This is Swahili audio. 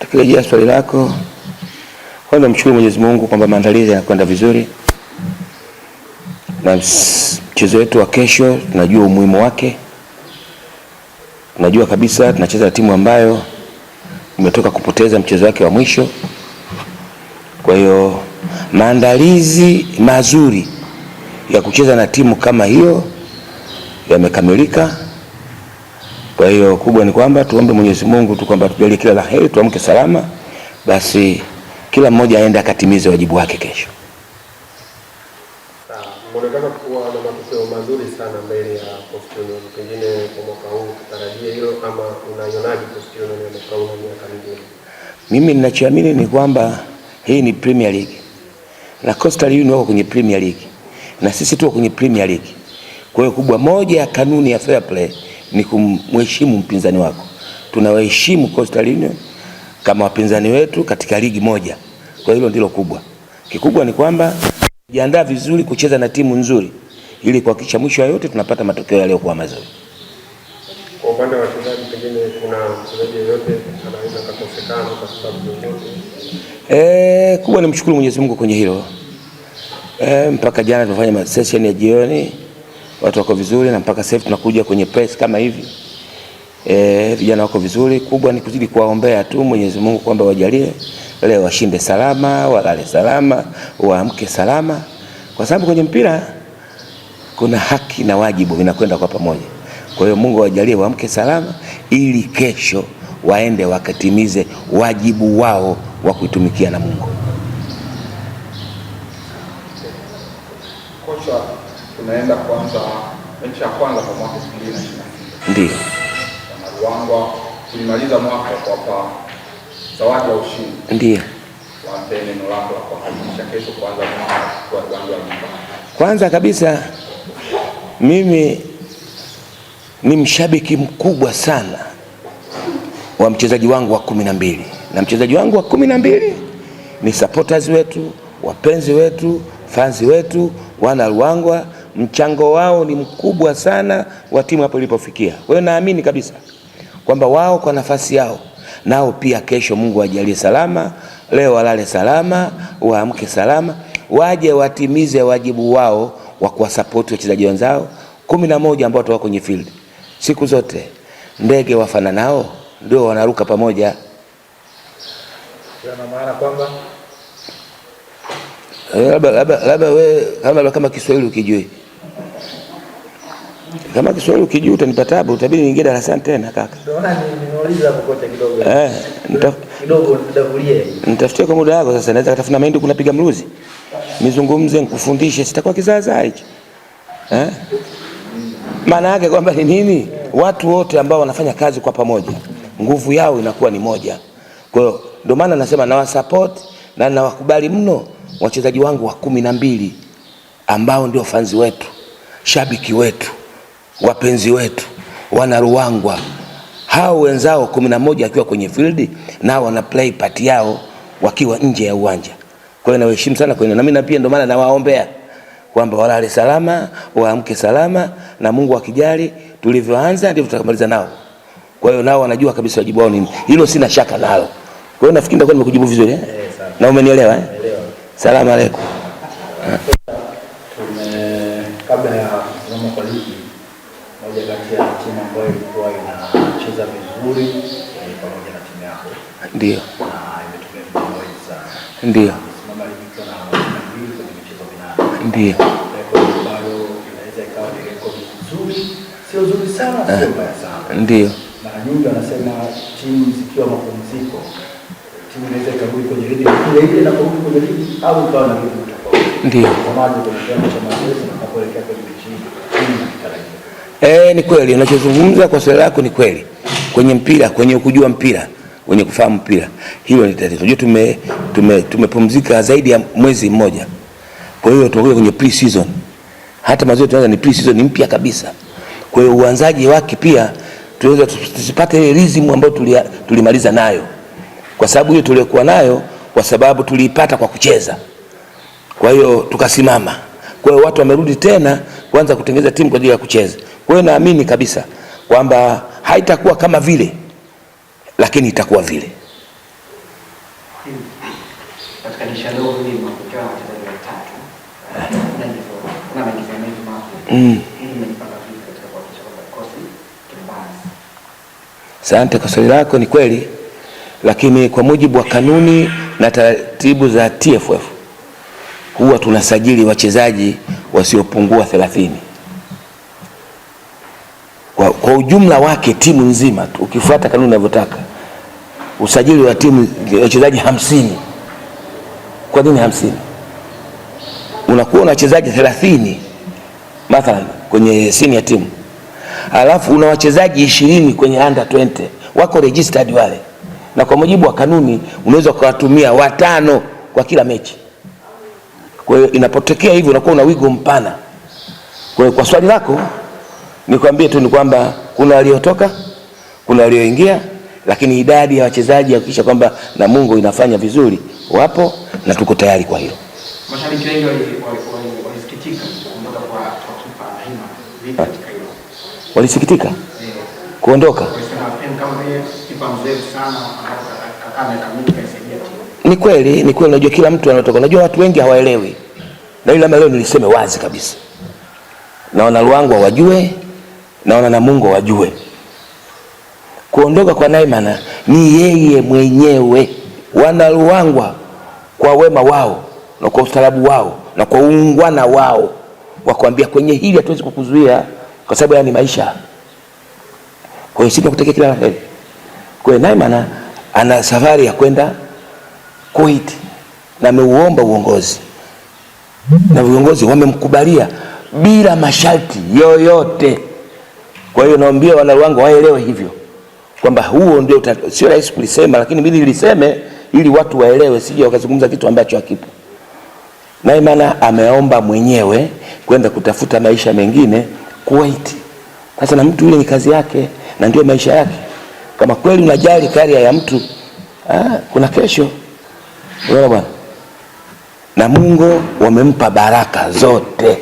Tukirejea swali lako, kwanza mshukuru Mwenyezi Mungu kwamba maandalizi yanakwenda vizuri na mchezo wetu wa kesho tunajua umuhimu wake. Tunajua kabisa tunacheza na timu ambayo imetoka kupoteza mchezo wake wa mwisho. Kwa hiyo maandalizi mazuri ya kucheza na timu kama hiyo yamekamilika. Kwa hiyo kubwa ni kwamba tuombe Mwenyezi Mungu tu kwamba tujalie kila la heri, tuamke salama, basi kila mmoja aende akatimize wajibu wake kesho. Mnaonekana kuwa na matokeo mazuri sana mbele ya Coastal Union. Pengine kwa mwaka huu tutarajie hilo ama unaionaje Coastal Union ya mwaka huu miaka mingine? Mimi ninachoamini ni kwamba hii ni Premier League. Na Coastal Union wako kwenye Premier League. Na sisi tuko kwenye Premier League. Kwa hiyo kubwa moja ya kanuni ya fair play ni kumheshimu mpinzani wako. Tunawaheshimu Coastal Union kama wapinzani wetu katika ligi moja. Kwa hilo ndilo kubwa. Kikubwa ni kwamba jiandaa vizuri kucheza na timu nzuri ili kuhakikisha mwisho wa yote tunapata matokeo yaliyokuwa mazuri. Kwa upande wa wachezaji, pengine kuna mchezaji yote anaweza kukosekana kwa sababu yoyote? Kubwa ni mshukuru Mwenyezi Mungu kwenye hilo. Mpaka jana tumefanya session ya jioni, watu wako vizuri na mpaka sasa tunakuja kwenye press kama hivi. Vijana wako vizuri. Kubwa ni kuzidi kuwaombea tu Mwenyezi Mungu kwamba wajalie leo washinde salama, walale salama, waamke salama, kwa sababu kwenye mpira kuna haki na wajibu vinakwenda kwa pamoja. Kwa hiyo Mungu awajalie waamke salama ili kesho waende wakatimize wajibu wao wa kuitumikia na Mungu. Kocha, tunaenda kuanza mechi ya kwanza kwa mwaka 2026. Ndio. Na Ruangwa tulimaliza mwaka kwa zawadi ya ushindi. Ndio. Waambie neno lako la kuhakikisha kesho kuanza mwaka kwa uwanja wa nyumbani. Kwanza kabisa mimi ni mshabiki mkubwa sana wa mchezaji wangu wa 12. Na mchezaji wangu wa 12 ni supporters wetu, wapenzi wetu, fans wetu, wana Ruangwa. Mchango wao ni mkubwa sana wa timu hapo ilipofikia. Kwa hiyo naamini kabisa kwamba wao kwa nafasi yao nao pia kesho Mungu ajalie salama, leo walale salama, waamke salama, waje watimize wajibu wao wa kuwasupport wachezaji wenzao 11 ambao wako kwenye field. Siku zote ndege wafananao ndio wanaruka pamoja. Yana maana kwamba labda wewe kama Kiswahili ukijui. Kama Kiswahili ukijui utanipa tabu, utabidi niingie darasani tena kaka. Unaona nimeuliza hapo kocha kidogo. Kidogo nitavulie. Nitafutia kwa muda wako sasa, naweza kutafuna mahindi kunapiga mluzi. Nizungumze nikufundishe, sitakuwa kizaza hicho. Maana yake kwamba ni nini? Watu wote ambao wanafanya kazi kwa pamoja, nguvu yao inakuwa ni moja. Kwa hiyo ndio maana nasema na wasupport na nawakubali mno wachezaji wangu wa 12 ambao ndio fans wetu, shabiki wetu, wapenzi wetu, wana Ruangwa. Hao wenzao 11 akiwa kwenye field nao wana play part yao wakiwa nje ya uwanja. Kwa hiyo nawaheshimu sana, kwa hiyo na mimi pia ndio maana nawaombea kwamba walale salama, waamke salama, na Mungu akijali tulivyoanza ndivyo tutakamaliza nao. Kwa hiyo nao wanajua kabisa wajibu wao nini. Hilo sina shaka nalo. Kwa hiyo nafikiri nitakuwa nimekujibu vizuri na umenielewa Salamu alaykum. Kabla ya kusimama kwa ligi, moja kati ya timu ambayo ilikuwa inacheza vizuri pamoja na timu yako. Ndio. Na imetumia vizuri sana. Ndio. Simama ligi kwa na 2 kwenye michezo 8. Ndio. Rekodi ambayo inaweza ikawa ni rekodi nzuri, sio nzuri sana, sio mbaya sana. Ndio. Mara nyingi wanasema timu zikiwa mapumziko, timu inaweza kurudi kwenye ligi ile na kurudi kwenye ligi au ikawa na vitu tofauti. Ndio. Kama ndio kwenye cha mazoezi na kuelekea kwenye mechi hii. Ni kweli unachozungumza, kwa swali lako ni kweli. Kwenye mpira, kwenye kujua mpira, kwenye kufahamu mpira, hilo ni tatizo. Unajua tumepumzika zaidi ya mwezi mmoja. Kwa hiyo tunakuja kwenye pre-season. Hata mazoezi tunaanza ni pre-season mpya kabisa. Kwa hiyo uanzaji wake pia tuweza tusipate ile rhythm ambayo tulimaliza nayo. Kwa sababu hiyo tulikuwa nayo kwa sababu tuliipata kwa kucheza. Kwa hiyo tukasimama. Kwa hiyo watu wamerudi tena kuanza kutengeneza timu kwa ajili ya kucheza. Kwa hiyo naamini kabisa kwamba haitakuwa kama vile lakini itakuwa vile. Katika nishadao hili mapokeo ya wachezaji watatu. Kuna majibu mengi mapya. Hili nimepanga vipi katika kuhakikisha kwamba kosi kibalance? Asante kwa swali lako, ni kweli. Lakini kwa mujibu wa kanuni na taratibu za TFF huwa tunasajili wachezaji wasiopungua 30. Kwa ujumla wake timu nzima tu ukifuata kanuni inavyotaka usajili wa timu wachezaji 50. Kwa nini 50? Unakuwa na wachezaji 30 mathalan kwenye senior team, alafu una wachezaji 20 kwenye under 20 wako registered wale, na kwa mujibu wa kanuni unaweza kuwatumia 5 kwa kila mechi. Kwa hiyo inapotokea hivyo unakuwa una wigo mpana. Kwa hiyo kwa swali lako nikwambie tu ni kwamba kuna waliotoka, kuna walioingia, lakini idadi ya wachezaji hakikisha kwamba Namungo inafanya vizuri wapo na tuko tayari kwa hilo. Mashabiki wengi walisikitika kuondoka kwa kipa Hima. Vipi katika hilo? Walisikitika kuondoka? Kama vile kipa mzee sana amekamilika isaidia timu. Ni kweli, unajua kila mtu anatoka. Unajua watu wengi hawaelewi. Na ile leo niliseme wazi kabisa. Na wana Ruangwa wajue, na wana Namungo wajue. Kuondoka kwa Naimana ni yeye mwenyewe. Wana Ruangwa kwa wema wao na kwa ustaarabu wao na kwa uungwana wao wakwambia kwenye hili hatuwezi kukuzuia kwa sababu yani maisha. Kwa hiyo sisi tunakutakia kila la heri. Kwa hiyo Naimana ana safari ya kwenda Kuwait na ameuomba uongozi. Na viongozi wamemkubalia bila masharti yoyote. Kwa hiyo naambia wana Ruangwa waelewe hivyo kwamba huo ndio sio rahisi kulisema, lakini mimi niliseme ili watu waelewe, sije wakazungumza kitu ambacho hakipo. Naimana ameomba mwenyewe kwenda kutafuta maisha mengine Kuwait. Sasa na mtu yule ni kazi yake na ndio maisha yake. Kama kweli unajali karia ya mtu, kuna kesho. Unaona bwana? Namungo wamempa baraka zote.